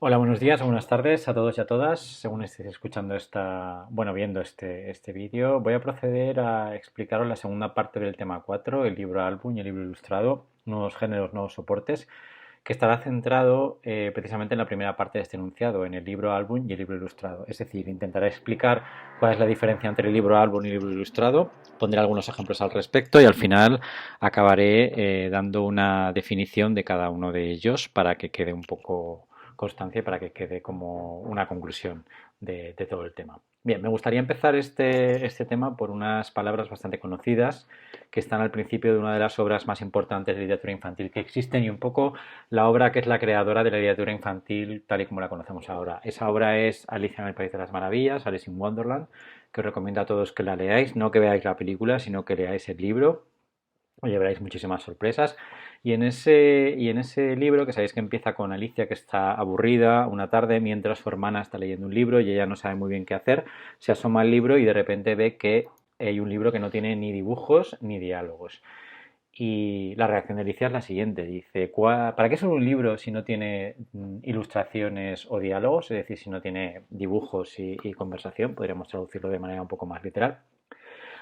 Hola, buenos días o buenas tardes a todos y a todas. Según estéis escuchando viendo este vídeo, voy a proceder a explicaros la segunda parte del tema 4, el libro álbum y el libro ilustrado, nuevos géneros, nuevos soportes, que estará centrado precisamente en la primera parte de este enunciado, en el libro álbum y el libro ilustrado. Es decir, intentaré explicar cuál es la diferencia entre el libro álbum y el libro ilustrado, pondré algunos ejemplos al respecto y al final acabaré dando una definición de cada uno de ellos para que quede un poco constancia y para que quede como una conclusión de todo el tema. Bien, me gustaría empezar este tema por unas palabras bastante conocidas que están al principio de una de las obras más importantes de literatura infantil que existen y un poco la obra que es la creadora de la literatura infantil tal y como la conocemos ahora. Esa obra es Alicia en el País de las Maravillas, Alice in Wonderland, que os recomiendo a todos que la leáis, no que veáis la película, sino que leáis el libro. Os llevaréis muchísimas sorpresas. Y en ese libro, que sabéis que empieza con Alicia que está aburrida una tarde mientras su hermana está leyendo un libro y ella no sabe muy bien qué hacer, se asoma al libro y de repente ve que hay un libro que no tiene ni dibujos ni diálogos. Y la reacción de Alicia es la siguiente, dice, ¿para qué solo un libro si no tiene ilustraciones o diálogos? Es decir, si no tiene dibujos y conversación, podríamos traducirlo de manera un poco más literal.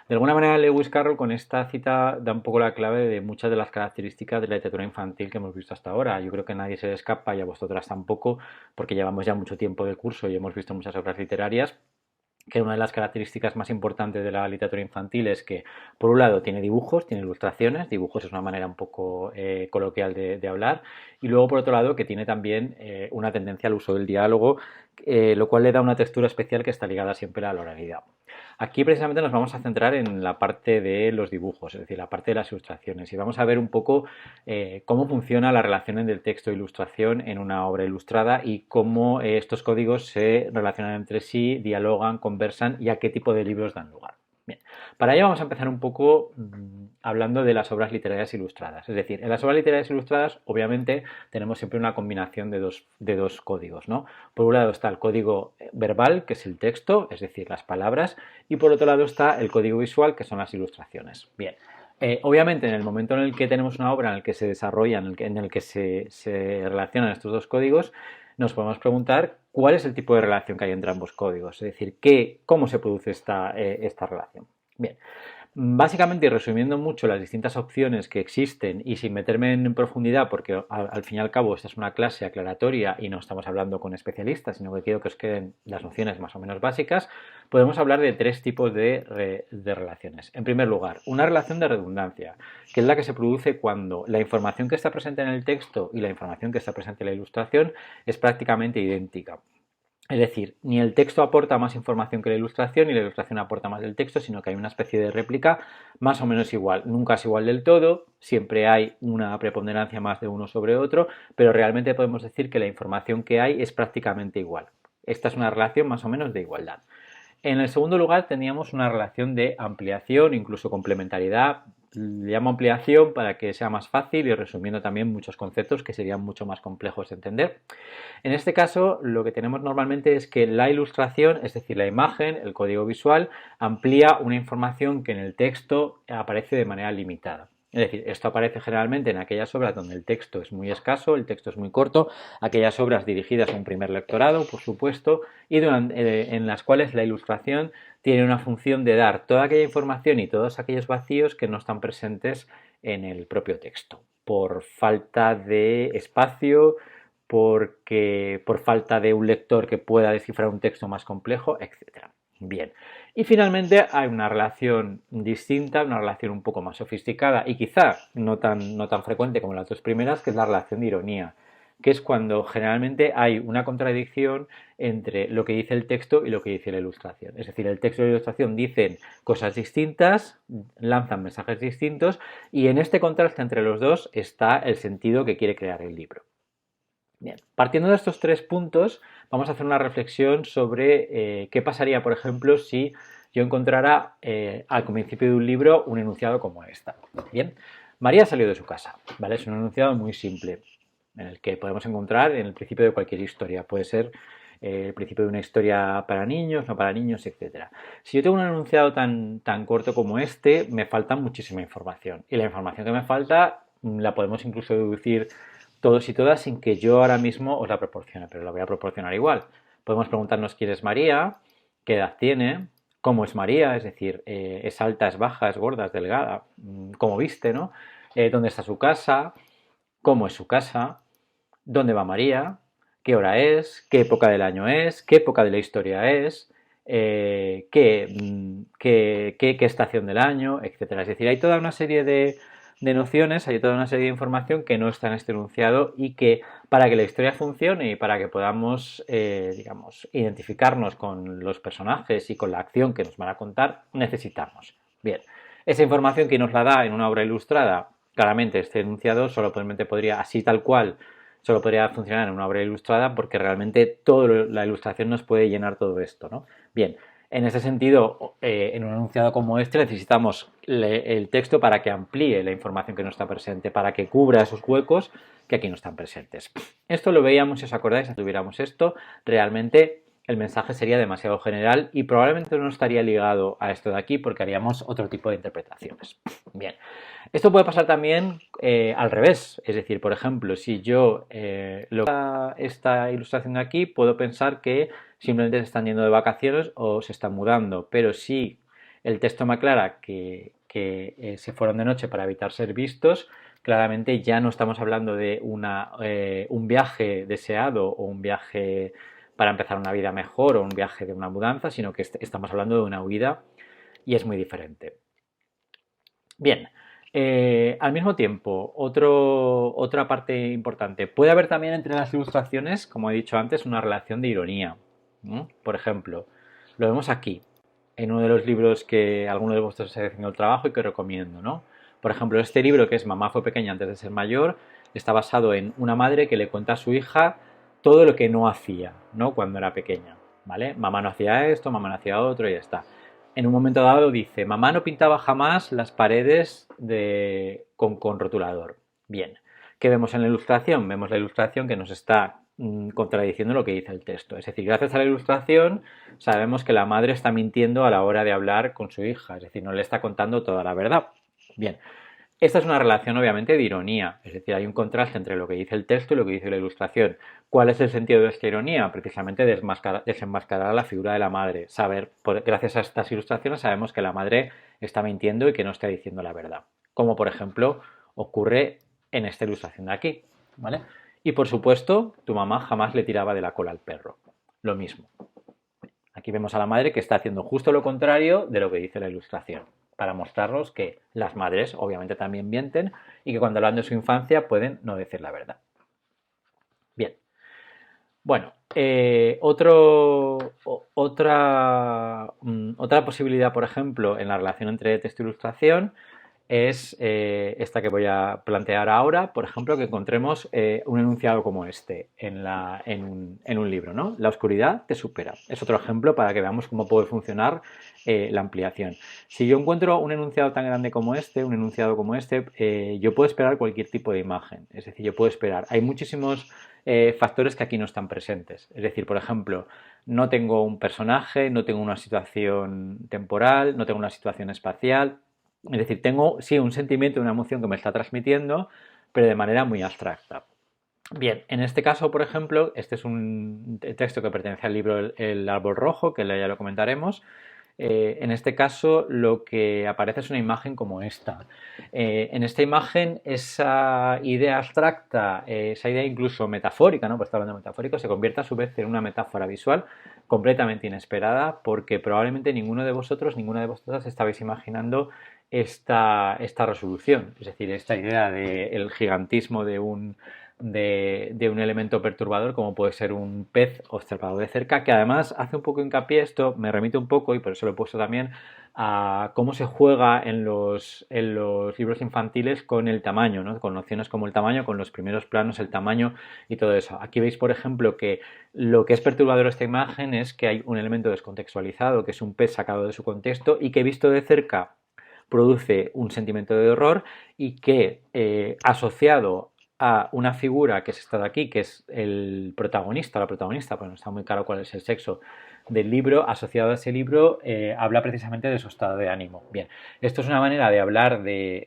De alguna manera, Lewis Carroll con esta cita da un poco la clave de muchas de las características de la literatura infantil que hemos visto hasta ahora. Yo creo que nadie se le escapa y a vosotras tampoco, porque llevamos ya mucho tiempo de curso y hemos visto muchas obras literarias, que una de las características más importantes de la literatura infantil es que, por un lado, tiene dibujos, tiene ilustraciones, dibujos es una manera un poco coloquial de hablar, y luego, por otro lado, que tiene también una tendencia al uso del diálogo, lo cual le da una textura especial que está ligada siempre a la oralidad. Aquí precisamente nos vamos a centrar en la parte de los dibujos, es decir, la parte de las ilustraciones, y vamos a ver un poco cómo funciona la relación entre el texto e ilustración en una obra ilustrada y cómo estos códigos se relacionan entre sí, dialogan, conversan y a qué tipo de libros dan lugar. Bien, para ello vamos a empezar un poco hablando de las obras literarias ilustradas. Es decir, en las obras literarias ilustradas, obviamente, tenemos siempre una combinación de dos códigos, ¿no? Por un lado está el código verbal, que es el texto, es decir, las palabras, y por otro lado está el código visual, que son las ilustraciones. Bien, obviamente en el momento en el que tenemos una obra en el que se desarrolla, en el que se relacionan estos dos códigos, nos podemos preguntar cuál es el tipo de relación que hay entre ambos códigos, es decir, cómo se produce esta relación. Bien, básicamente, y resumiendo mucho las distintas opciones que existen y sin meterme en profundidad, porque al fin y al cabo esta es una clase aclaratoria y no estamos hablando con especialistas, sino que quiero que os queden las nociones más o menos básicas, podemos hablar de tres tipos de relaciones. En primer lugar, una relación de redundancia, que es la que se produce cuando la información que está presente en el texto y la información que está presente en la ilustración es prácticamente idéntica. Es decir, ni el texto aporta más información que la ilustración, ni la ilustración aporta más del texto, sino que hay una especie de réplica más o menos igual. Nunca es igual del todo, siempre hay una preponderancia más de uno sobre otro, pero realmente podemos decir que la información que hay es prácticamente igual. Esta es una relación más o menos de igualdad. En el segundo lugar teníamos una relación de ampliación, incluso complementariedad. Le llamo ampliación para que sea más fácil y resumiendo también muchos conceptos que serían mucho más complejos de entender. En este caso, lo que tenemos normalmente es que la ilustración, es decir, la imagen, el código visual, amplía una información que en el texto aparece de manera limitada. Es decir, esto aparece generalmente en aquellas obras donde el texto es muy escaso, el texto es muy corto, aquellas obras dirigidas a un primer lectorado, por supuesto, y en las cuales la ilustración tiene una función de dar toda aquella información y todos aquellos vacíos que no están presentes en el propio texto, por falta de espacio, por falta de un lector que pueda descifrar un texto más complejo, etc. Bien. Y finalmente hay una relación distinta, una relación un poco más sofisticada y quizá no tan frecuente como las dos primeras, que es la relación de ironía, que es cuando generalmente hay una contradicción entre lo que dice el texto y lo que dice la ilustración. Es decir, el texto y la ilustración dicen cosas distintas, lanzan mensajes distintos y en este contraste entre los dos está el sentido que quiere crear el libro. Bien, partiendo de estos tres puntos, vamos a hacer una reflexión sobre qué pasaría, por ejemplo, si yo encontrara al principio de un libro un enunciado como esta. Bien, María salió de su casa, ¿vale? Es un enunciado muy simple, en el que podemos encontrar en el principio de cualquier historia. Puede ser el principio de una historia para niños, no para niños, etc. Si yo tengo un enunciado tan corto como este, me falta muchísima información. Y la información que me falta la podemos incluso deducir todos y todas sin que yo ahora mismo os la proporcione, pero la voy a proporcionar igual. Podemos preguntarnos quién es María, qué edad tiene, cómo es María, es decir, es alta, es baja, es gorda, es delgada, cómo viste, ¿no? ¿Dónde está su casa? ¿Cómo es su casa? ¿Dónde va María? ¿Qué hora es? ¿Qué época del año es? ¿Qué época de la historia es? ¿Qué estación del año? Etcétera. Es decir, hay toda una serie de nociones, hay toda una serie de información que no está en este enunciado y que para que la historia funcione y para que podamos, digamos, identificarnos con los personajes y con la acción que nos van a contar, necesitamos. Bien, esa información que nos la da en una obra ilustrada, claramente este enunciado solamente podría, así tal cual, solo podría funcionar en una obra ilustrada porque realmente toda la ilustración nos puede llenar todo esto, ¿no? Bien, en ese sentido, en un enunciado como este necesitamos el texto para que amplíe la información que no está presente, para que cubra esos huecos que aquí no están presentes. Esto lo veíamos, si os acordáis, si tuviéramos esto, realmente el mensaje sería demasiado general y probablemente no estaría ligado a esto de aquí porque haríamos otro tipo de interpretaciones. Bien, esto puede pasar también al revés, es decir, por ejemplo, si yo esta ilustración de aquí, puedo pensar que simplemente se están yendo de vacaciones o se están mudando, pero si el texto me aclara que se fueron de noche para evitar ser vistos, claramente ya no estamos hablando de un viaje deseado o un viaje para empezar una vida mejor o un viaje de una mudanza, sino que estamos hablando de una huida y es muy diferente. Bien, al mismo tiempo, otra parte importante, puede haber también entre las ilustraciones, como he dicho antes, una relación de ironía. Por ejemplo, lo vemos aquí, en uno de los libros que alguno de vosotros está haciendo el trabajo y que recomiendo, ¿no? Por ejemplo, este libro que es Mamá fue pequeña antes de ser mayor, está basado en una madre que le cuenta a su hija todo lo que no hacía, ¿no? Cuando era pequeña, ¿vale? Mamá no hacía esto, mamá no hacía otro y ya está. En un momento dado dice, mamá no pintaba jamás las paredes con rotulador. Bien, ¿qué vemos en la ilustración? Vemos la ilustración que nos está contradiciendo lo que dice el texto. Es decir, gracias a la ilustración sabemos que la madre está mintiendo a la hora de hablar con su hija, es decir, no le está contando toda la verdad. Bien, esta es una relación obviamente de ironía, es decir, hay un contraste entre lo que dice el texto y lo que dice la ilustración. ¿Cuál es el sentido de esta ironía? Precisamente desenmascarar la figura de la madre. Gracias a estas ilustraciones sabemos que la madre está mintiendo y que no está diciendo la verdad. Como por ejemplo ocurre en esta ilustración de aquí. ¿Vale? Y por supuesto, tu mamá jamás le tiraba de la cola al perro. Lo mismo. Aquí vemos a la madre que está haciendo justo lo contrario de lo que dice la ilustración, para mostrarnos que las madres obviamente también mienten y que cuando hablan de su infancia pueden no decir la verdad. Bien. Bueno, otra posibilidad, por ejemplo, en la relación entre texto e ilustración es esta que voy a plantear ahora, por ejemplo, que encontremos un enunciado como este en un libro, ¿no? La oscuridad te supera. Es otro ejemplo para que veamos cómo puede funcionar la ampliación. Si yo encuentro un enunciado tan grande como este, un enunciado como este, yo puedo esperar cualquier tipo de imagen. Es decir, yo puedo esperar. Hay muchísimos factores que aquí no están presentes. Es decir, por ejemplo, no tengo un personaje, no tengo una situación temporal, no tengo una situación espacial. Es decir, tengo, sí, un sentimiento, una emoción que me está transmitiendo, pero de manera muy abstracta. Bien, en este caso, por ejemplo, este es un texto que pertenece al libro El árbol rojo, que ya lo comentaremos. En este caso, lo que aparece es una imagen como esta. En esta imagen, esa idea abstracta, esa idea incluso metafórica, ¿no? Pues está hablando de metafórico, se convierte a su vez en una metáfora visual completamente inesperada, porque probablemente ninguno de vosotros, ninguna de vosotras estabais imaginando esta resolución, es decir, esta idea del gigantismo de un elemento perturbador como puede ser un pez observado de cerca, que además hace un poco hincapié, esto me remite un poco, y por eso lo he puesto también, a cómo se juega en los libros infantiles con el tamaño, ¿no? Con nociones como el tamaño, con los primeros planos, el tamaño y todo eso. Aquí veis, por ejemplo, que lo que es perturbador esta imagen es que hay un elemento descontextualizado, que es un pez sacado de su contexto y que visto de cerca produce un sentimiento de horror y que asociado a una figura que es esta de aquí, que es el protagonista, la protagonista, pues no está muy claro cuál es el sexo del libro, asociado a ese libro, habla precisamente de su estado de ánimo. Bien, esto es una manera de hablar de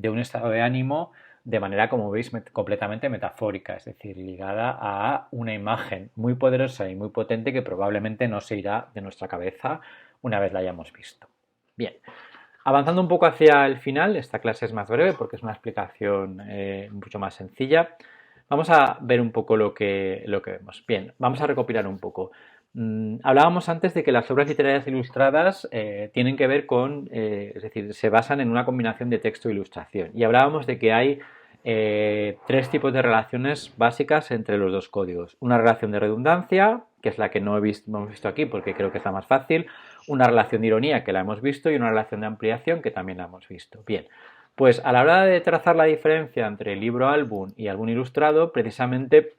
un estado de ánimo de manera, como veis, completamente metafórica, es decir, ligada a una imagen muy poderosa y muy potente que probablemente no se irá de nuestra cabeza una vez la hayamos visto. Bien, avanzando un poco hacia el final, esta clase es más breve porque es una explicación mucho más sencilla. Vamos a ver un poco lo que vemos. Bien, vamos a recopilar un poco. Hablábamos antes de que las obras literarias ilustradas tienen que ver con, es decir, se basan en una combinación de texto e ilustración. Y hablábamos de que hay tres tipos de relaciones básicas entre los dos códigos. Una relación de redundancia, que es la que no hemos visto aquí porque creo que es la más fácil, una relación de ironía, que la hemos visto, y una relación de ampliación, que también la hemos visto. Bien, pues a la hora de trazar la diferencia entre libro álbum y álbum ilustrado, precisamente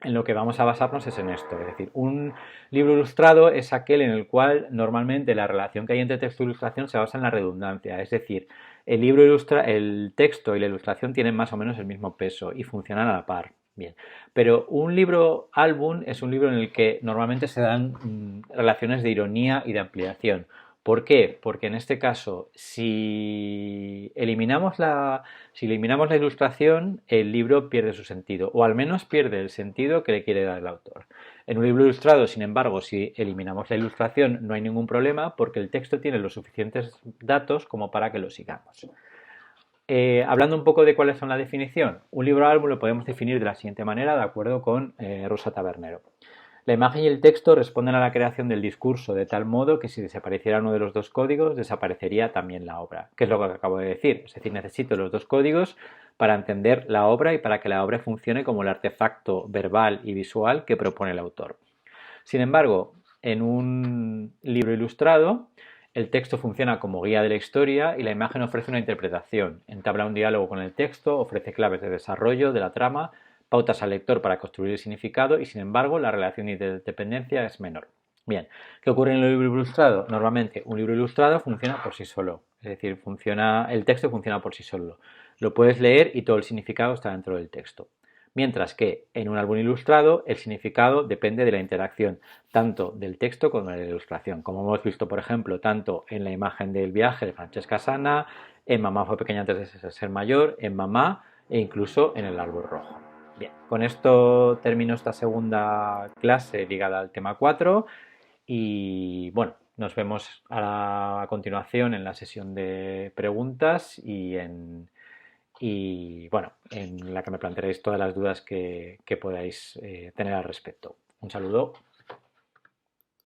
en lo que vamos a basarnos es en esto. Es decir, un libro ilustrado es aquel en el cual normalmente la relación que hay entre texto e ilustración se basa en la redundancia. Es decir, el texto y la ilustración tienen más o menos el mismo peso y funcionan a la par. Bien, pero un libro álbum es un libro en el que normalmente se dan relaciones de ironía y de ampliación. ¿Por qué? Porque en este caso, si eliminamos la ilustración, el libro pierde su sentido, o al menos pierde el sentido que le quiere dar el autor. En un libro ilustrado, sin embargo, si eliminamos la ilustración, no hay ningún problema porque el texto tiene los suficientes datos como para que lo sigamos. Hablando un poco de cuáles son la definición, un libro álbum lo podemos definir de la siguiente manera, de acuerdo con Rosa Tabernero. La imagen y el texto responden a la creación del discurso de tal modo que si desapareciera uno de los dos códigos, desaparecería también la obra. ¿Qué es lo que acabo de decir? Es decir, necesito los dos códigos para entender la obra y para que la obra funcione como el artefacto verbal y visual que propone el autor. Sin embargo, en un libro ilustrado, el texto funciona como guía de la historia y la imagen ofrece una interpretación, entabla un diálogo con el texto, ofrece claves de desarrollo de la trama, pautas al lector para construir el significado y, sin embargo, la relación de dependencia es menor. Bien, ¿qué ocurre en el libro ilustrado? Normalmente un libro ilustrado funciona por sí solo, es decir, el texto funciona por sí solo. Lo puedes leer y todo el significado está dentro del texto. Mientras que en un álbum ilustrado el significado depende de la interacción tanto del texto como de la ilustración, como hemos visto, por ejemplo, tanto en la imagen del viaje de Francesca Sana, en Mamá fue pequeña antes de ser mayor, en Mamá e incluso en El árbol rojo. Bien, con esto termino esta segunda clase ligada al tema 4 y bueno, nos vemos a continuación en la sesión de preguntas y bueno, en la que me plantearéis todas las dudas que podáis tener al respecto. Un saludo.